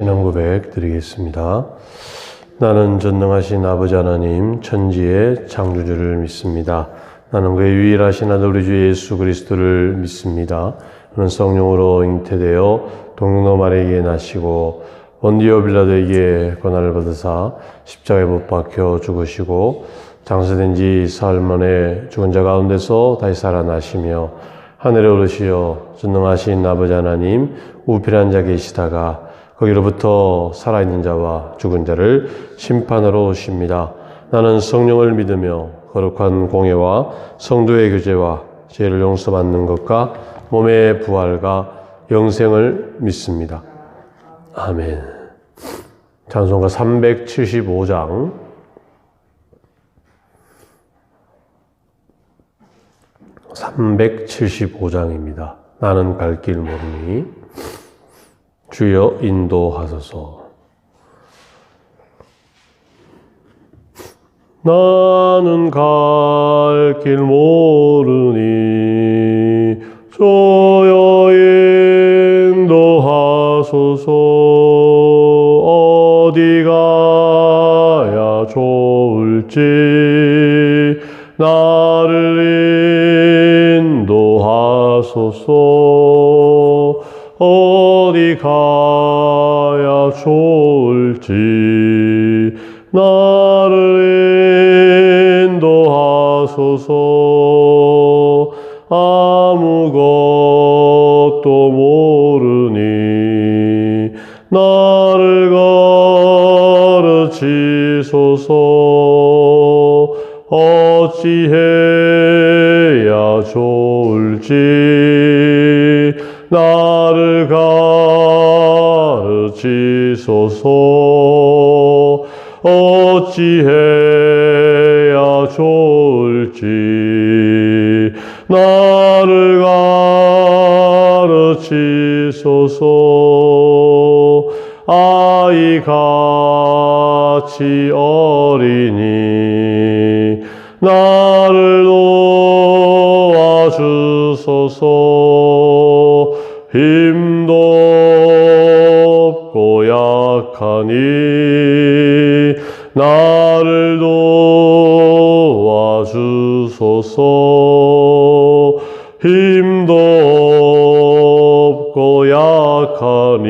신앙 고백 드리겠습니다. 나는 전능하신 아버지 하나님 천지의 창조주를 믿습니다. 나는 그의 유일하신 아들 우리 주 예수 그리스도를 믿습니다. 그는 성령으로 잉태되어 동정노 마리아에게 나시고 본디오 빌라도에게 고난을 받으사 십자가에 못 박혀 죽으시고 장사된 지 사흘 만에 죽은 자 가운데서 다시 살아나시며 하늘에 오르시어 전능하신 아버지 하나님 우편한 자 계시다가 거기로부터 살아있는 자와 죽은 자를 심판하러 오십니다. 나는 성령을 믿으며 거룩한 공예와 성도의 교제와 죄를 용서받는 것과 몸의 부활과 영생을 믿습니다. 아멘. 찬송가 375장 (375장입니다) 나는 갈 길 모르니 주여 인도하소서. 나는 갈 길 모르니 주여 인도하소서. 어디 가야 좋을지 나를 인도하소서. 어디 가야 좋을지 나를 인도하소서. 아무것도 모르니 나를 가르치소서. 어찌해야 좋을지 나를 가르치소서. 어찌해야 좋을지 나를 가르치소서. 아이같이 어리니 나를 도와주소서. 힘도 없고 약하니 나를 도와주소서. 힘도 없고 약하니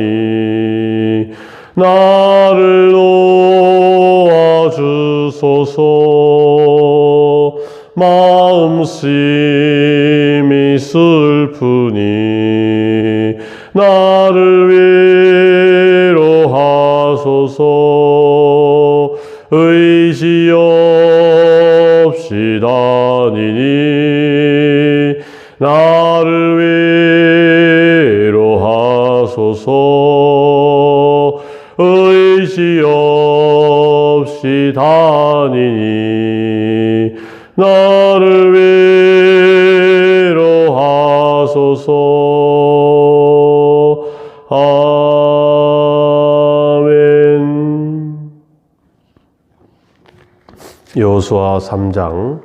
나를 도와주소서. 마음심이 슬프니 나를 위로하소서. 의지 없이 다니니 나를 위로하소서. 의지 없이 다니니 나를 위로하소서. 아멘. 여호수아 3장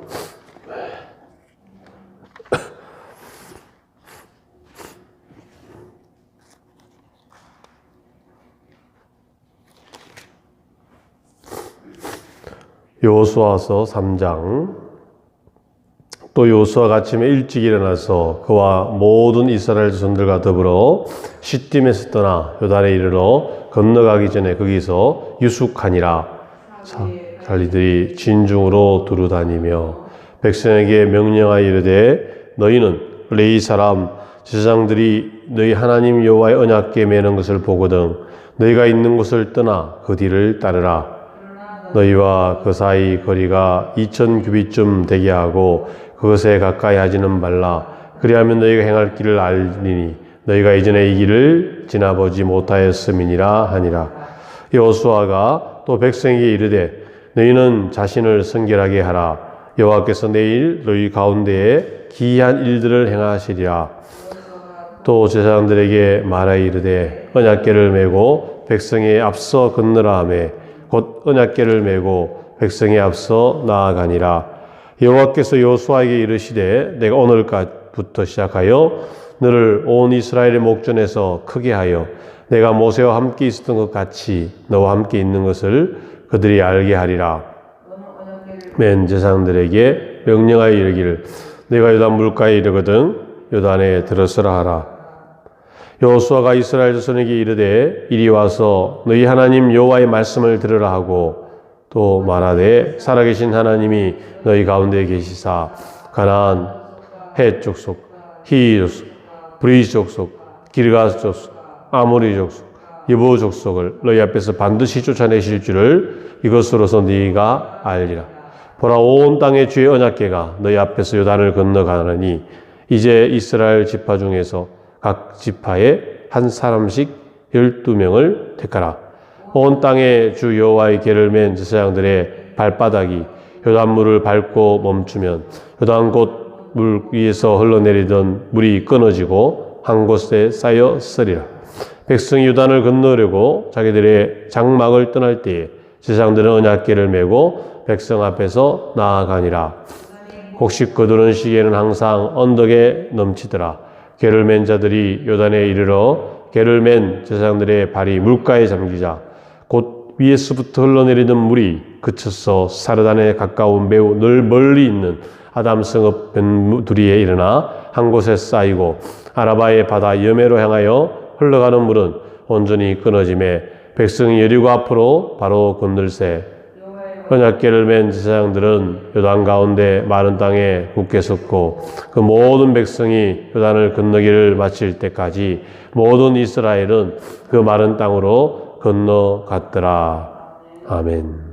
여호수아서 3장. 또 여호수아가 아침에 일찍 일어나서 그와 모든 이스라엘 자손들과 더불어 시딤에서 떠나 요단에 이르러 건너가기 전에 거기서 유숙하니라. 관리들이 진중으로 두루다니며 백성에게 명령하여 이르되 너희는 레위 사람 제사장들이 너희 하나님 여호와의 언약궤 매는 것을 보거든 너희가 있는 곳을 떠나 그 뒤를 따르라. 너희와 그 사이 거리가 2000규빗쯤 되게 하고 그것에 가까이 하지는 말라. 그리하면 너희가 행할 길을 알리니 너희가 이전에 이 길을 지나보지 못하였음이니라 하니라. 여호수아가 또 백성에게 이르되 너희는 자신을 성결하게 하라. 여호와께서 내일 너희 가운데에 기이한 일들을 행하시리라. 또 제사장들에게 말하여 이르되 언약궤를 메고 백성에 앞서 건너라 하매 곧 언약궤를 메고 백성에 앞서 나아가니라. 여호와께서 여호수아에게 이르시되 내가 오늘부터 시작하여 너를 온 이스라엘의 목전에서 크게 하여 내가 모세와 함께 있었던 것 같이 너와 함께 있는 것을 그들이 알게 하리라. 맨 제사장들에게 명령하여 이르기를 내가 요단 물가에 이르거든 요단에 들어서라 하라. 여호수아가 이스라엘 자손에게 이르되 이리 와서 너희 하나님 여호와의 말씀을 들으라 하고 또 말하되 살아계신 하나님이 너희 가운데 계시사 가나안 헷 족속 히위 족속 브리스 족속 기르가스 족속 아모리 족속 여부 족속을 너희 앞에서 반드시 쫓아내실 줄을 이것으로서 네가 알리라. 보라 온 땅의 주의 언약궤가 너희 앞에서 요단을 건너가느니 이제 이스라엘 지파 중에서 각 지파에 한 사람씩 12명을 택하라. 온 땅에 주 여호와의 궤를 맨 제사장들의 발바닥이 요단물을 밟고 멈추면 요단 곳 물 위에서 흘러내리던 물이 끊어지고 한 곳에 쌓여 쓰리라. 백성이 요단을 건너려고 자기들의 장막을 떠날 때에 제사장들은 언약궤를 메고 백성 앞에서 나아가니라. 곡식 거두는 시기에는 항상 언덕에 넘치더라. 궤를 맨 자들이 요단에 이르러 궤를 맨 제사장들의 발이 물가에 잠기자 곧 위에서부터 흘러내리던 물이 그쳐서 사르단에 가까운 매우 늘 멀리 있는 아담 성읍 변두리에 일어나 한 곳에 쌓이고 아라바의 바다 여매로 향하여 흘러가는 물은 온전히 끊어짐에 백성이 여리고 앞으로 바로 건널세 언약궤를 맨 제사장들은 요단 가운데 마른 땅에 굳게 섰고 그 모든 백성이 요단을 건너기를 마칠 때까지 모든 이스라엘은 그 마른 땅으로 건너갔더라. 아멘.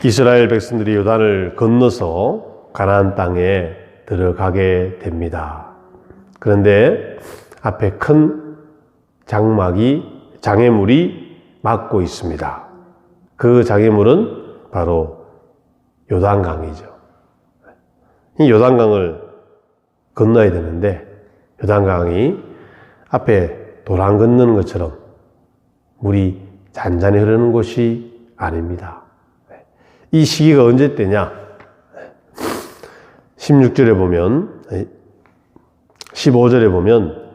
이스라엘 백성들이 요단을 건너서 가나안 땅에 들어가게 됩니다. 그런데 앞에 큰 장애물이 막고 있습니다. 그 장애물은 바로 요단강이죠. 이 요단강을 건너야 되는데 요단강이 앞에 도랑 건너는 것처럼 물이 잔잔히 흐르는 곳이 아닙니다. 이 시기가 언제 때냐? 16절에 보면 15절에 보면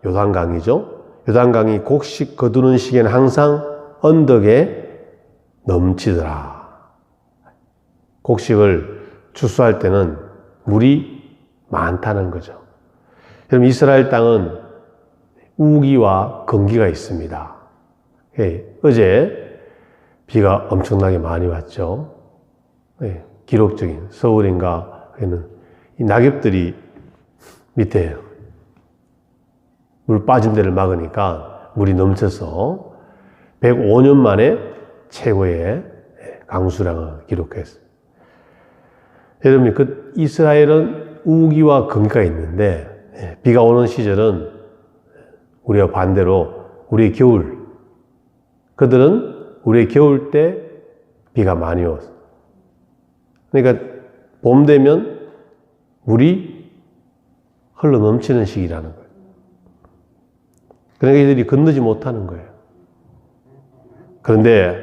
요단강이죠. 요단강이 곡식 거두는 시기에는 항상 언덕에 넘치더라. 곡식을 추수할 때는 물이 많다는 거죠. 그럼 이스라엘 땅은 우기와 건기가 있습니다. 어제 비가 엄청나게 많이 왔죠. 기록적인 서울인가에는 이 낙엽들이 밑에 물 빠진 데를 막으니까 물이 넘쳐서 105년 만에 최고의 강수량을 기록했어요. 여러분, 그 이스라엘은 우기와 건기가 있는데 비가 오는 시절은 우리와 반대로 우리의 겨울, 그들은 우리의 겨울 때 비가 많이 오서 그러니까 봄 되면 물이 흘러 넘치는 시기라는 거예요. 그러니까 이들이 건너지 못하는 거예요. 그런데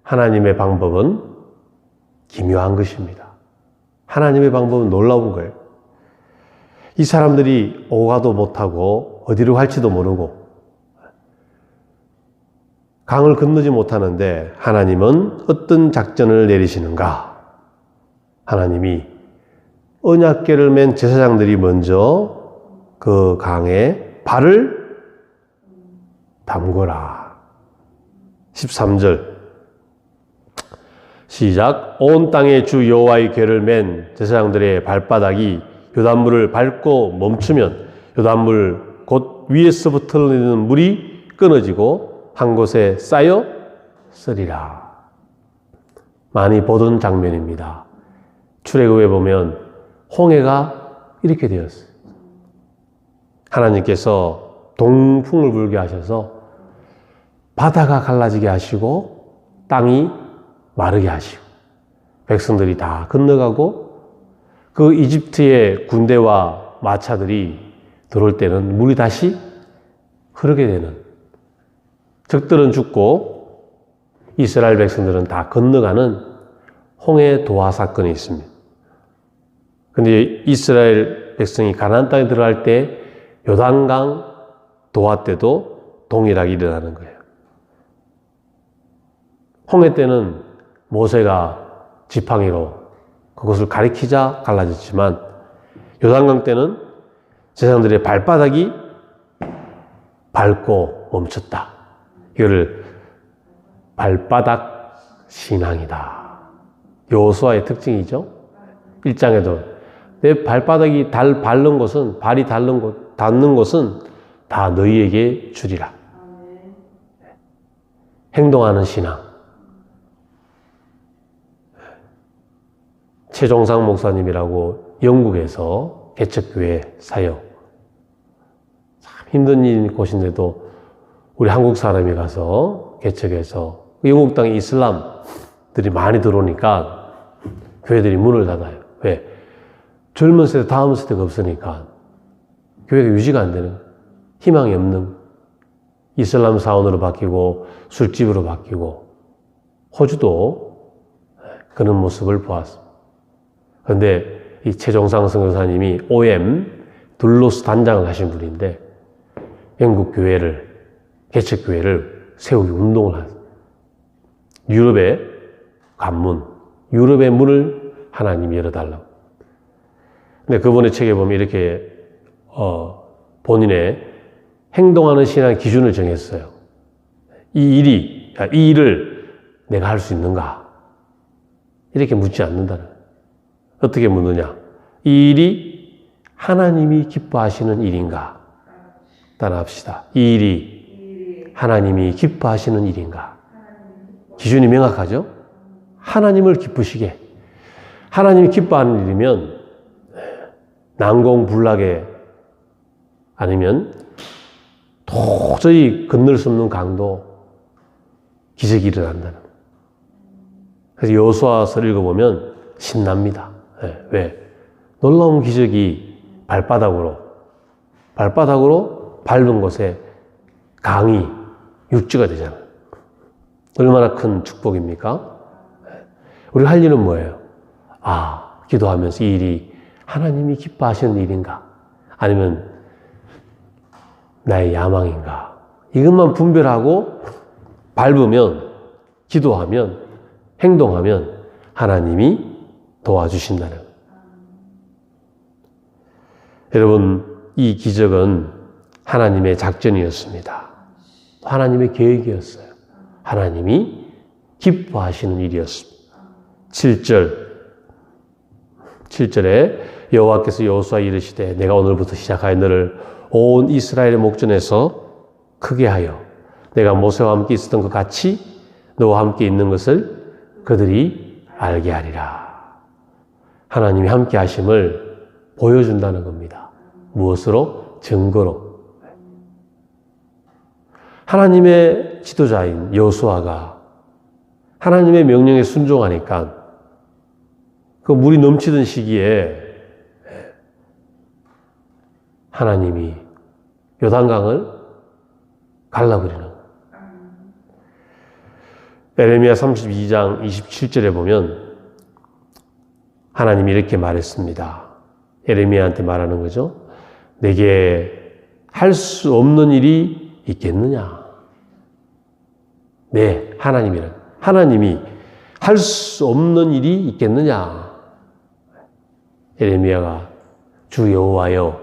하나님의 방법은 기묘한 것입니다. 하나님의 방법은 놀라운 거예요. 이 사람들이 오가도 못하고 어디로 갈지도 모르고 강을 건너지 못하는데 하나님은 어떤 작전을 내리시는가? 하나님이 언약궤를 맨 제사장들이 먼저 그 강에 발을 담그라. 13절 시작. 온 땅에 주 여호와의 궤를 맨 제사장들의 발바닥이 요단물을 밟고 멈추면 요단물 곧 위에서부터 흘러내리는 물이 끊어지고 한 곳에 쌓여 쓰리라. 많이 보던 장면입니다. 출애굽에 보면 홍해가 이렇게 되었어요. 하나님께서 동풍을 불게 하셔서 바다가 갈라지게 하시고 땅이 마르게 하시고 백성들이 다 건너가고 그 이집트의 군대와 마차들이 들어올 때는 물이 다시 흐르게 되는, 적들은 죽고 이스라엘 백성들은 다 건너가는 홍해 도하 사건이 있습니다. 근데 이스라엘 이스라엘 백성이 가나안 땅에 들어갈 때 요단강 도하 때도 동일하게 일어나는 거예요. 홍해 때는 모세가 지팡이로 그것을 가리키자 갈라졌지만 요단강 때는 제사장들의 발바닥이 밟고 멈췄다. 이거를 발바닥 신앙이다. 여호수아의 특징이죠. 1장에도 내 발바닥이 닿는 곳은 발이 닿는 곳은 다 너희에게 주리라. 행동하는 신앙. 최종상 목사님이라고 영국에서 개척교회 사역. 참 힘든 일 곳인데도 우리 한국 사람이 가서 개척해서 영국 땅에 이슬람들이 많이 들어오니까 교회들이 문을 닫아요. 왜? 젊은 세대, 다음 세대가 없으니까 교회가 유지가 안 되는, 희망이 없는 이슬람 사원으로 바뀌고 술집으로 바뀌고 호주도 그런 모습을 보았습니다. 그런데 이 최종상 선교사님이 OM 둘로스 단장을 하신 분인데 영국 교회를, 개척교회를 세우기 운동을 하셨어요. 유럽의 관문, 유럽의 문을 하나님이 열어달라고. 근데 그분의 책에 보면 이렇게 본인의 행동하는 신앙 기준을 정했어요. 이 일을 내가 할 수 있는가? 이렇게 묻지 않는다는 거예요. 어떻게 묻느냐? 이 일이 하나님이 기뻐하시는 일인가? 따라합시다. 이 일이 하나님이 기뻐하시는 일인가? 기준이 명확하죠? 하나님을 기쁘시게. 하나님이 기뻐하는 일이면 난공불락에 아니면 도저히 건널 수 없는 강도 기적이 일어난다는 거예요. 그래서 여호수아서를 읽어보면 신납니다. 왜? 놀라운 기적이 발바닥으로 밟은 곳에 강이 육지가 되잖아요. 얼마나 큰 축복입니까? 우리가 할 일은 뭐예요? 기도하면서 이 일이 하나님이 기뻐하시는 일인가? 아니면 나의 야망인가? 이것만 분별하고 밟으면, 기도하면, 행동하면 하나님이 도와주신다는 거예요. 여러분, 이 기적은 하나님의 작전이었습니다. 하나님의 계획이었어요. 하나님이 기뻐하시는 일이었습니다. 7절에 여호와께서 여호수아에게 이르시되 내가 오늘부터 시작하여 너를 온 이스라엘의 목전에서 크게 하여 내가 모세와 함께 있었던 것 같이 너와 함께 있는 것을 그들이 알게 하리라. 하나님이 함께 하심을 보여준다는 겁니다. 무엇으로? 증거로. 하나님의 지도자인 여호수아가 하나님의 명령에 순종하니까 그 물이 넘치던 시기에 하나님이 요단강을 갈라버리는 거예요. 에레미야 32장 27절에 보면 하나님이 이렇게 말했습니다. 에레미야한테 말하는 거죠. 내게 할 수 없는 일이 있겠느냐? 네, 하나님이 할 수 없는 일이 있겠느냐? 에레미야가 주 여호와여,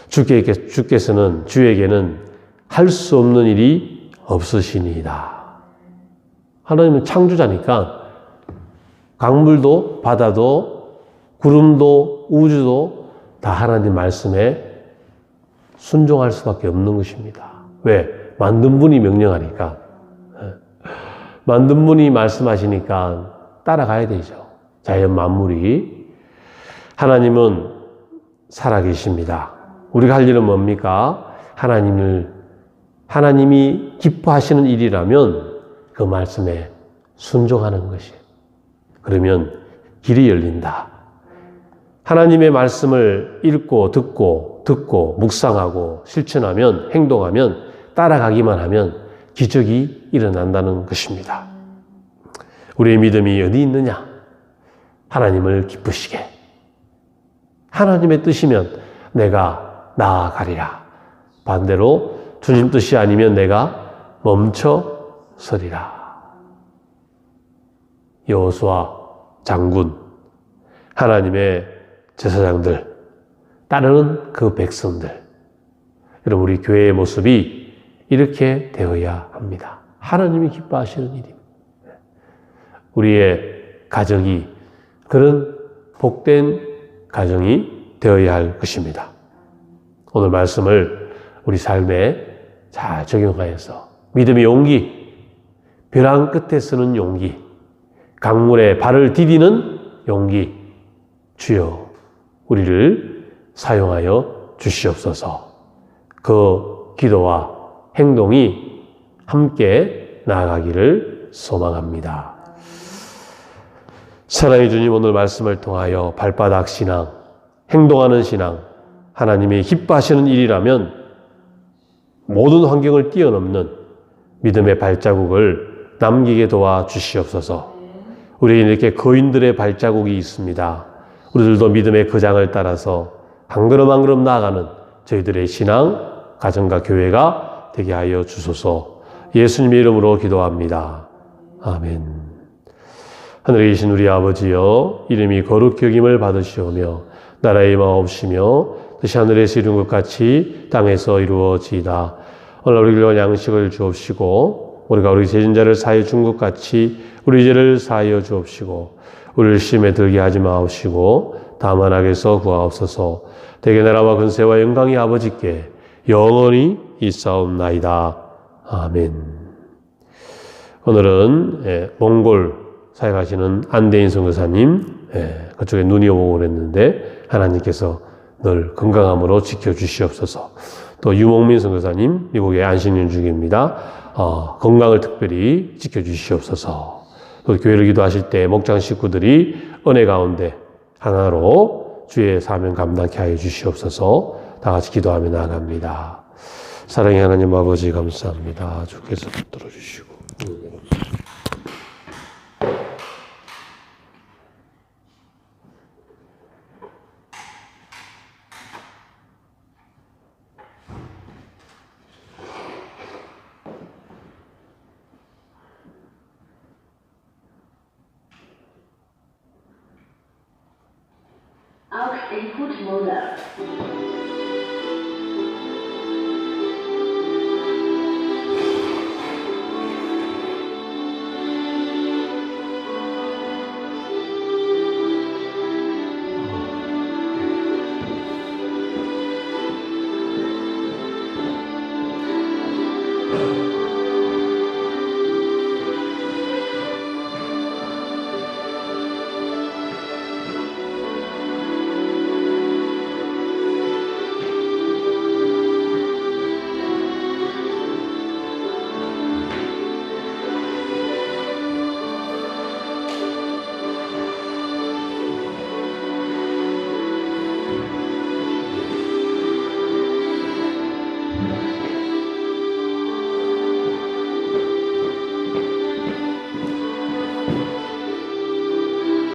주께서는 주에게는 할 수 없는 일이 없으시니이다. 하나님은 창조자니까 강물도 바다도 구름도 우주도 다 하나님 말씀에 순종할 수밖에 없는 것입니다. 왜? 만든 분이 명령하니까. 만든 분이 말씀하시니까 따라가야 되죠. 자연 만물이. 하나님은 살아계십니다. 우리가 할 일은 뭡니까? 하나님이 기뻐하시는 일이라면 그 말씀에 순종하는 것이에요. 그러면 길이 열린다. 하나님의 말씀을 읽고 듣고 묵상하고 실천하면, 행동하면, 따라가기만 하면 기적이 일어난다는 것입니다. 우리의 믿음이 어디 있느냐? 하나님을 기쁘시게. 하나님의 뜻이면 내가 나아가리라. 반대로 주님 뜻이 아니면 내가 멈춰서리라. 여호수아 장군, 하나님의 제사장들, 따르는 그 백성들, 여러분 우리 교회의 모습이 이렇게 되어야 합니다. 하나님이 기뻐하시는 일입니다. 우리의 가정이 그런 복된 가정이 되어야 할 것입니다. 오늘 말씀을 우리 삶에 잘 적용하여서 믿음의 용기, 벼랑 끝에 서는 용기, 강물에 발을 디디는 용기, 주여 우리를 사용하여 주시옵소서. 그 기도와 행동이 함께 나아가기를 소망합니다. 사랑의 주님, 오늘 말씀을 통하여 발바닥 신앙, 행동하는 신앙, 하나님이 기뻐하시는 일이라면 모든 환경을 뛰어넘는 믿음의 발자국을 남기게 도와 주시옵소서. 우리에게 이렇게 거인들의 발자국이 있습니다. 우리들도 믿음의 그 장을 따라서 한 걸음 한 걸음 나아가는 저희들의 신앙, 가정과 교회가 되게 하여 주소서. 예수님의 이름으로 기도합니다. 아멘. 하늘에 계신 우리 아버지여, 이름이 거룩히 여김을 받으시오며 나라의 마옵시며 뜻이 하늘에서 이룬 것 같이 땅에서 이루어지이다. 오늘 우리에게 양식을 주옵시고 우리가 우리 죄진자를 사하여 준 것 같이 우리 죄를 사하여 주옵시고 우리를 시험에 들게 하지 마옵시고 다만 악에서 구하옵소서. 대개 나라와 근세와 영광이 아버지께 영원히 있사옵나이다. 아멘. 오늘은 몽골 사역하시는 안대인 선교사님, 그쪽에 눈이 오고 그랬는데 하나님께서 늘 건강함으로 지켜주시옵소서. 또 유목민 선교사님, 미국의 안식년 중입니다. 건강을 특별히 지켜주시옵소서. 또 교회를 기도하실 때 목장 식구들이 은혜 가운데 하나로 주의 사명 감당케 하여 주시옵소서. 다 같이 기도하며 나아갑니다. 사랑의 하나님 아버지 감사합니다. 주께서 붙들어 주시고 Aux Input Modus.